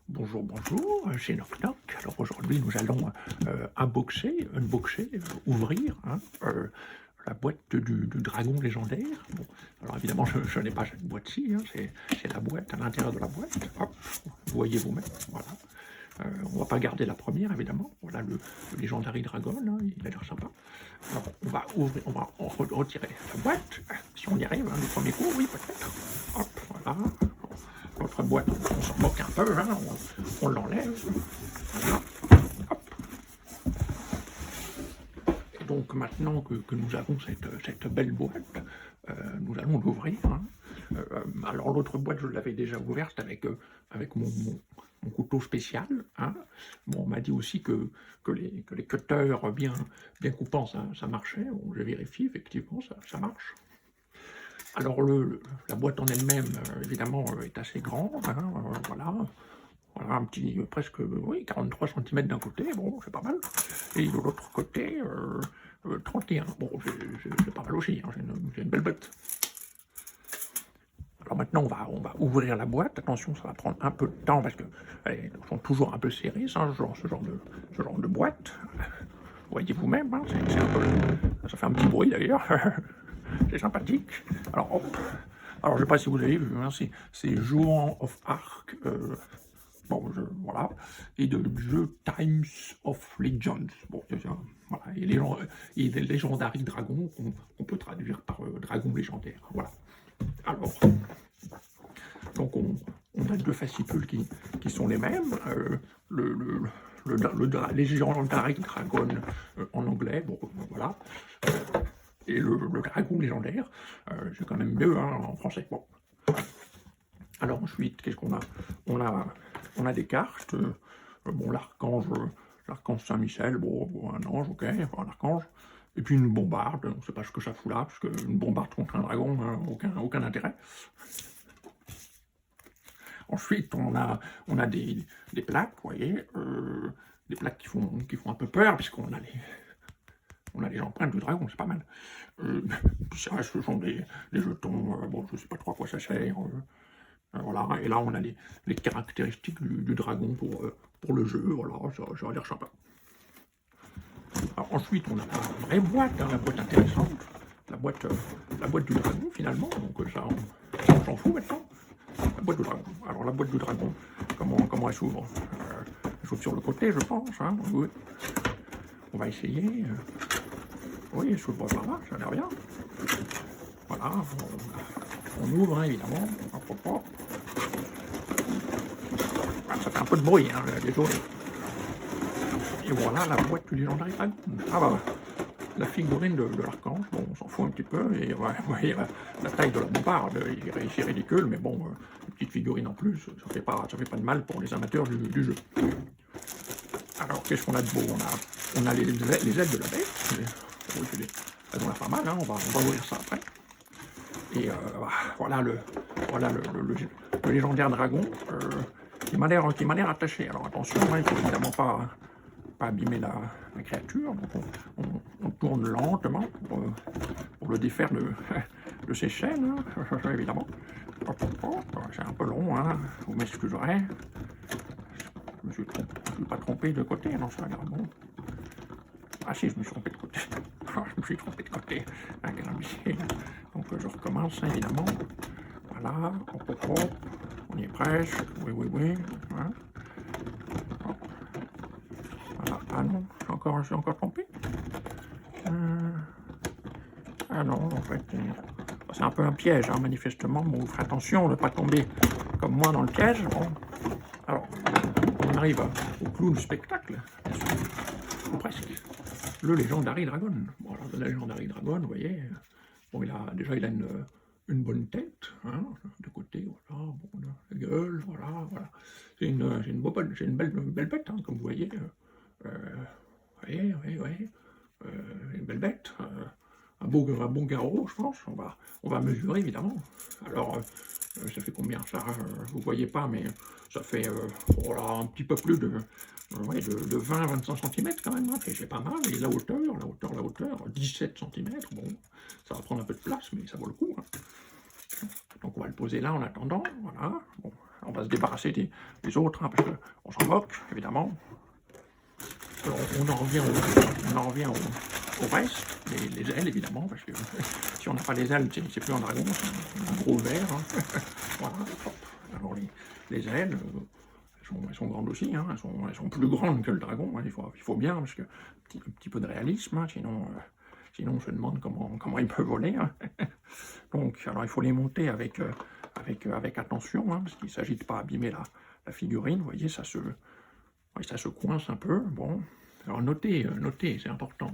Bonjour, bonjour, c'est Knock Knock. Alors aujourd'hui, nous allons unboxer, ouvrir la boîte du dragon légendaire. Bon, alors évidemment, je n'ai pas cette boîte-ci, hein, c'est la boîte, à l'intérieur de la boîte. Hop, vous voyez vous-même, voilà. On va pas garder la première, évidemment. Voilà le Legendary Dragon, hein, il a l'air sympa. Alors, on va ouvrir, on va retirer la boîte, si on y arrive, hein, du premier coup, oui, peut-être. Hop, voilà. Notre boîte, on s'en moque un peu, hein, on l'enlève. Voilà. Hop. Et donc maintenant que nous avons cette belle boîte, nous allons l'ouvrir. Hein. Alors l'autre boîte, je l'avais déjà ouverte avec mon couteau spécial. Hein. Bon, on m'a dit aussi que les cutters bien coupants, ça marchait. Bon, j'ai vérifié, effectivement, ça marche. Alors la boîte en elle-même, évidemment, est assez grande, hein, voilà. Voilà, un petit, presque, oui, 43 cm d'un côté, bon, c'est pas mal. Et de l'autre côté, 31. Bon, c'est pas mal aussi, hein, j'ai une belle bête. Alors maintenant, on va ouvrir la boîte. Attention, ça va prendre un peu de temps parce qu'elles sont toujours un peu serrées, ça, ce genre de boîte. Vous voyez vous-même, hein, ça fait un petit bruit d'ailleurs. C'est sympathique. Alors, hop. Alors, je ne sais pas si vous avez vu, hein, c'est Joan of Arc, bon, voilà, et de jeu Times of Legends. Bon, voilà, et les Legendary Dragon, qu'on peut traduire par dragon légendaire. Voilà. Alors, donc on a deux fascicules qui sont les mêmes. Les Legendary Dragon en anglais, bon, voilà. Et le dragon légendaire, c'est quand même mieux, hein, en français. Bon. Alors ensuite, qu'est-ce qu'on a? On a des cartes. Bon, l'archange Saint-Michel, bon, un ange, ok, enfin, un archange. Et puis une bombarde, on ne sait pas ce que ça fout là, parce qu'une bombarde contre un dragon, hein, aucun intérêt. Ensuite, on a des plaques, vous voyez, des plaques qui font un peu peur, puisqu'on a les empreintes du dragon, c'est pas mal. Ça, ce sont des jetons, bon, je sais pas trop à quoi ça sert. Voilà, et là on a les caractéristiques du dragon pour le jeu, voilà, ça a l'air sympa. Alors ensuite, on a la vraie boîte, hein, la boîte intéressante, la boîte du dragon finalement, donc ça, on s'en fout maintenant. La boîte du dragon. Alors la boîte du dragon, comment elle s'ouvre? Elle s'ouvre sur le côté, je pense, hein, oui. On va essayer. Oui, elle s'ouvre par là, ça a l'air bien. Voilà, on ouvre, hein, évidemment. Ça fait un peu de bruit, hein, désolé. Et voilà la boîte du Legendary Dragon. Ah bah, la figurine de l'archange, bon, on s'en fout un petit peu, et ouais, vous voyez la taille de la bombarde, c'est ridicule, mais bon, une petite figurine en plus, ça fait pas de mal pour les amateurs du jeu. Alors, qu'est-ce qu'on a de beau? On a les ailes de la bête, elles ont l'air pas mal, hein, on va ouvrir ça après. Et voilà le légendaire dragon qui m'a l'air attaché. Alors attention, hein, il ne faut évidemment pas abîmer la créature. Donc on tourne lentement pour le défaire de ses chaînes, hein, évidemment. C'est un peu long, hein, vous m'excuserez. Je me suis pas trompé de côté, non, ça a l'air bon. Ah si, je me suis trompé de côté. Je me suis trompé de côté. Donc je recommence, hein, évidemment. Voilà, on y est presque. Oui. Hein. Voilà. Ah non, je suis encore trompé. Ah non, en fait, c'est un peu un piège, hein, manifestement. Bon, vous ferez attention de ne pas tomber comme moi dans le piège. Bon. Alors, on arrive au clou du spectacle, bien sûr, ou presque. Le Legendary Dragon. Bon, alors, le Legendary Dragon, vous voyez, bon, il a une bonne tête, hein, de côté, voilà, bon, la gueule, voilà. C'est une belle bête, hein, comme vous voyez. Oui, une belle bête. Un bon garrot, je pense. On va mesurer, évidemment. Alors, ça fait combien ça? Vous voyez pas, mais ça fait voilà, un petit peu plus de 20-25 cm quand même. Hein. C'est pas mal. Et la hauteur, 17 cm. Bon, ça va prendre un peu de place, mais ça vaut le coup. Hein. Donc on va le poser là en attendant. Voilà. Bon. on va se débarrasser des autres, hein, parce qu'on s'en moque, évidemment. On en revient au reste, les ailes, évidemment, parce que si on n'a pas les ailes, c'est plus un dragon, c'est un gros verre. Hein. Voilà, hop. Alors les ailes, elles sont grandes aussi, hein, elles sont plus grandes que le dragon, hein, il faut bien, parce que un petit peu de réalisme, hein, sinon on se demande comment il peut voler. Hein. Donc, alors il faut les monter avec attention, hein, parce qu'il ne s'agit de ne pas abîmer la figurine, vous voyez, ça se coince un peu. Bon, alors notez, c'est important.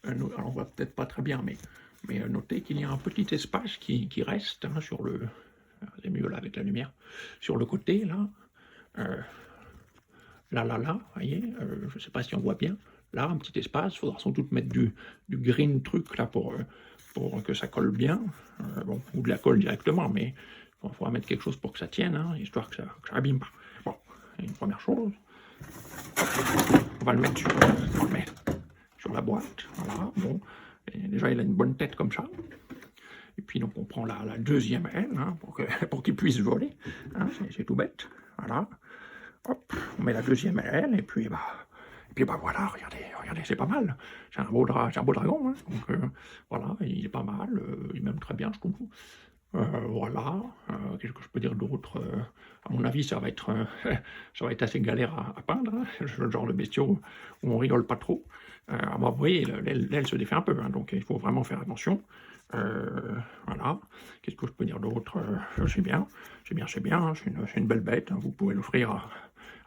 Alors on voit peut-être pas très bien, mais notez qu'il y a un petit espace qui reste hein, sur le... C'est mieux là avec la lumière. Sur le côté, là. Là, vous voyez, je ne sais pas si on voit bien. Là, un petit espace, il faudra sans doute mettre du green truc là pour que ça colle bien. Bon, ou de la colle directement, mais il faudra mettre quelque chose pour que ça tienne, hein, histoire que ça abîme pas. Bon, une première chose. On va le mettre sur la boîte. Voilà, bon. Et déjà, il a une bonne tête comme ça. Et puis, donc, on prend la deuxième aile hein, pour qu'il puisse voler. Hein, c'est tout bête. Voilà. Hop, on met la deuxième aile, et puis voilà, regardez, c'est pas mal. C'est un beau dragon, hein, donc voilà, il est pas mal, il m'aime très bien, je trouve. Voilà, qu'est-ce que je peux dire d'autre à mon avis, ça va être assez galère à peindre, hein, le genre de bestiaux où on rigole pas trop. Vous voyez, l'aile se défait un peu, hein, donc il faut vraiment faire attention. Voilà, qu'est-ce que je peux dire d'autre c'est bien, hein, c'est une belle bête, hein, vous pouvez l'offrir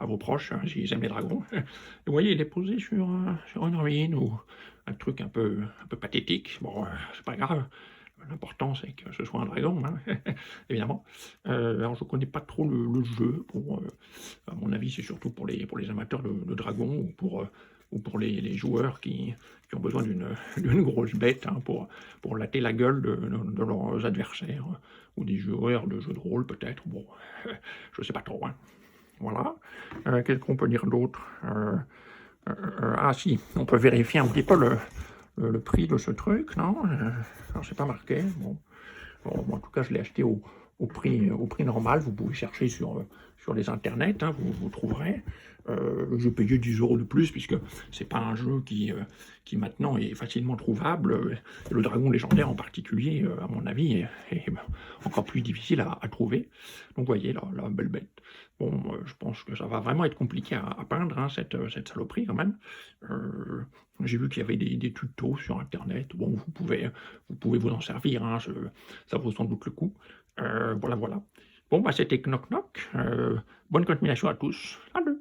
à vos proches, hein, s'ils aiment les dragons. Vous voyez, il est posé sur une ruine ou un truc un peu pathétique. Bon, c'est pas grave. L'important, c'est que ce soit un dragon, hein, évidemment. Alors, je ne connais pas trop le jeu. À mon avis, c'est surtout pour les amateurs de dragons ou pour les joueurs qui ont besoin d'une grosse bête hein, pour latter la gueule de leurs adversaires ou des joueurs de jeux de rôle, peut-être. Bon, je ne sais pas trop. Hein. Voilà. Qu'est-ce qu'on peut dire d'autre ah si, on peut vérifier un petit peu le prix de ce truc, non alors c'est pas marqué, bon, en tout cas je l'ai acheté au prix normal, vous pouvez chercher sur les internets, hein, vous trouverez. J'ai payé 10 € de plus, puisque c'est pas un jeu qui maintenant est facilement trouvable. Le dragon légendaire en particulier, à mon avis, est encore plus difficile à trouver. Donc vous voyez, la belle bête. Bon, je pense que ça va vraiment être compliqué à peindre, hein, cette saloperie quand même. J'ai vu qu'il y avait des tutos sur internet. Bon, vous pouvez vous en servir, hein, ça vaut sans doute le coup. Voilà. Bon, bah c'était Knock Knock. Bonne continuation à tous. Salut!